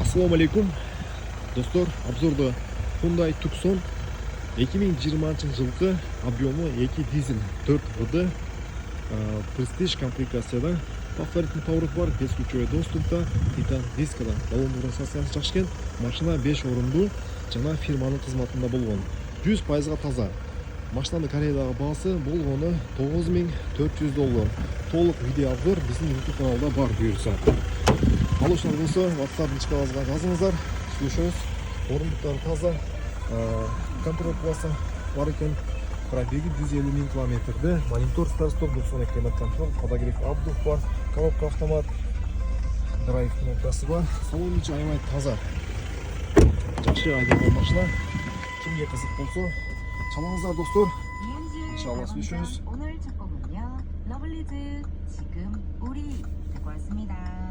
Assalomu alaykum. Do'stlar, obzorda Hyundai Tucson 2020-yilgi объемы 2 dizel 4 VD Prestige komplektatsiyada favorit motori bor, beskучевой доступта, titan дискада балон ұрасасиясы жақшы екен. Машина 5 орынды, жаңа фирманың қызметінде болған. 100%-ға таза. Машинаның Кореядағы бағасы болғаны $9400. Толық видео обзор біздің YouTube каналда бар бұйырса. Алушылар болса, WhatsApp нышқалазға жазыңыздар. Слушаюсь. Орындықтары таза. Контроль классы бар екен. Пробеги 150 000 километрді. Монитор старт-стоп 92 климат контроль, подогрев обдув бар, коробка автомат, драйв кнопкасы бар. Салон içi аямай таза. Жақсы айдалған машина. Кімге қызық болса, çalыңыздар достар. Иншалла слушаюсь. 오늘 첫 곡은요, 러블리즈 지금 우리